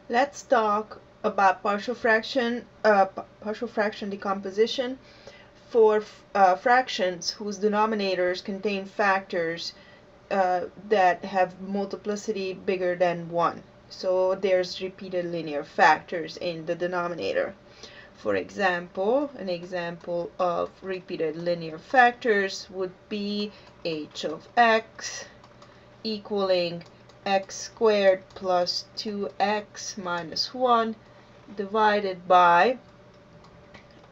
Let's talk about partial fraction decomposition for fractions whose denominators contain factors that have multiplicity bigger than 1. So there's repeated linear factors in the denominator. For example, an example of repeated linear factors would be h of x equaling x squared plus 2x minus 1 divided by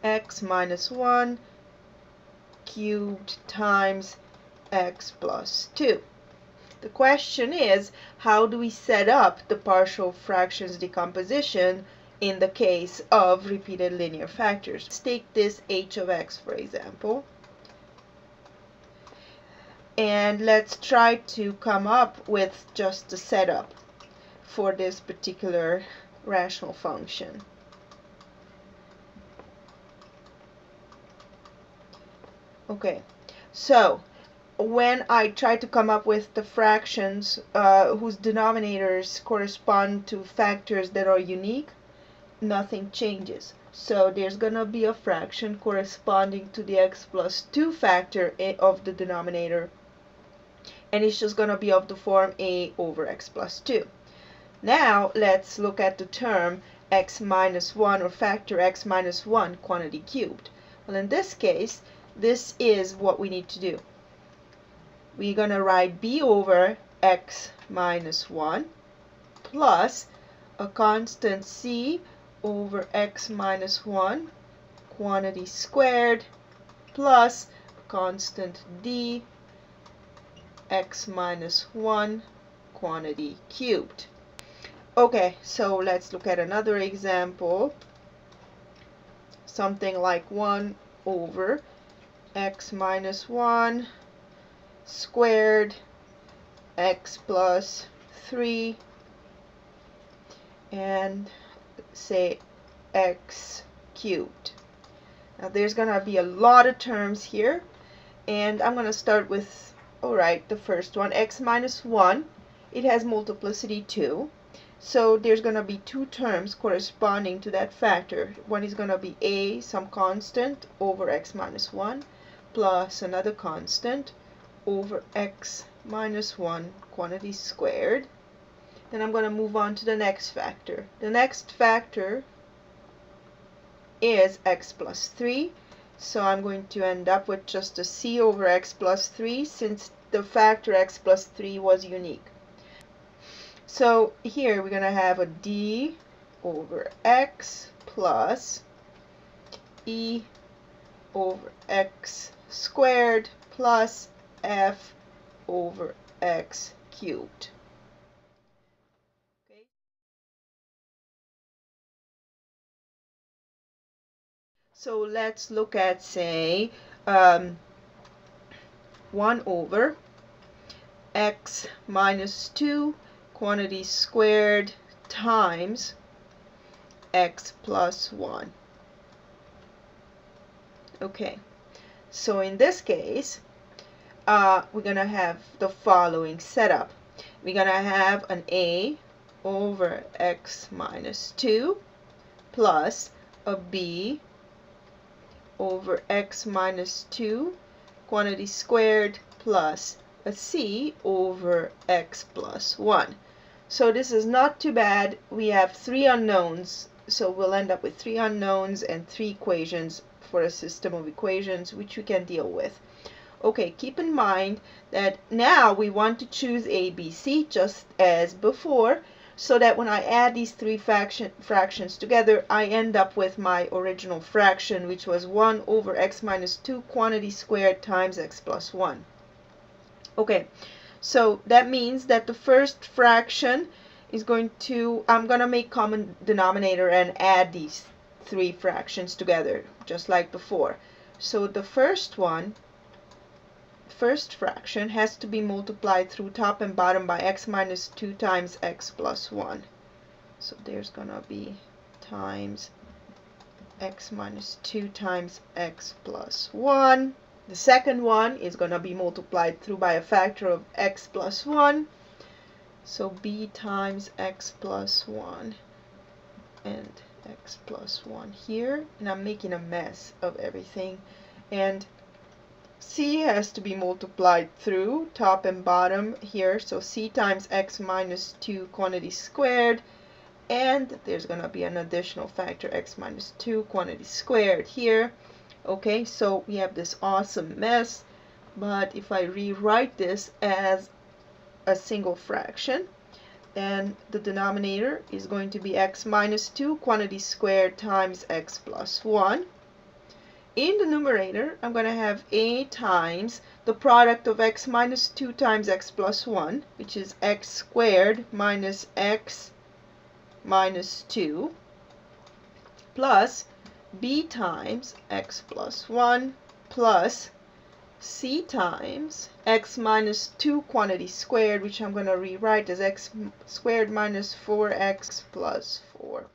x minus 1 cubed times x plus 2. The question is, how do we set up the partial fractions decomposition in the case of repeated linear factors? Let's take this h of x, for example, and let's try to come up with just a setup for this particular rational function. Okay, so when I try to come up with the fractions whose denominators correspond to factors that are unique, nothing changes. So there's going to be a fraction corresponding to the x plus 2 factor of the denominator, and it's just going to be of the form a over x plus 2. Now let's look at the term x minus 1 or factor x minus 1 quantity cubed. Well, in this case, this is what we need to do. We're going to write b over x minus 1 plus a constant c over x minus 1 quantity squared plus a constant d x minus 1 quantity cubed. Okay, so let's look at another example. Something like 1 over x minus 1 squared x plus 3 and say x cubed. Now there's going to be a lot of terms here, and I'm going to start with, alright, the first one, x minus 1. It has multiplicity 2. So there's going to be two terms corresponding to that factor. One is going to be a, some constant, over x minus 1, plus another constant over x minus 1 quantity squared. Then I'm going to move on to the next factor. The next factor is x plus 3. So I'm going to end up with just a c over x plus 3 since the factor x plus 3 was unique. So here we're going to have a d over x plus e over x squared plus f over x cubed. Okay. So let's look at, say, 1 over x minus 2 quantity squared times x plus 1. Okay, so in this case, we're going to have the following setup. We're going to have an a over x minus 2 plus a b over x minus 2 quantity squared plus a c over x plus 1. So this is not too bad. We have three unknowns, so we'll end up with three unknowns and three equations for a system of equations which we can deal with. Okay, keep in mind that now we want to choose a, b, c just as before, so that when I add these three fractions together, I end up with my original fraction, which was 1 over x minus 2 quantity squared times x plus 1. Okay, so that means that the first fraction is going to, I'm going to make common denominator and add these three fractions together, just like before. So the first fraction has to be multiplied through top and bottom by x minus 2 times x plus 1. So there's going to be times x minus 2 times x plus 1. The second one is going to be multiplied through by a factor of x plus 1. So b times x plus 1 and x plus 1 here, and I'm making a mess of everything. And c has to be multiplied through top and bottom here, so c times x minus 2 quantity squared, and there's going to be an additional factor, x minus 2 quantity squared here. Okay, so we have this awesome mess, but if I rewrite this as a single fraction, then the denominator is going to be x minus 2 quantity squared times x plus 1. In the numerator, I'm going to have a times the product of x minus 2 times x plus 1, which is x squared minus x minus 2, plus b times x plus 1 plus c times x minus 2 quantity squared, which I'm going to rewrite as x squared minus 4x plus 4.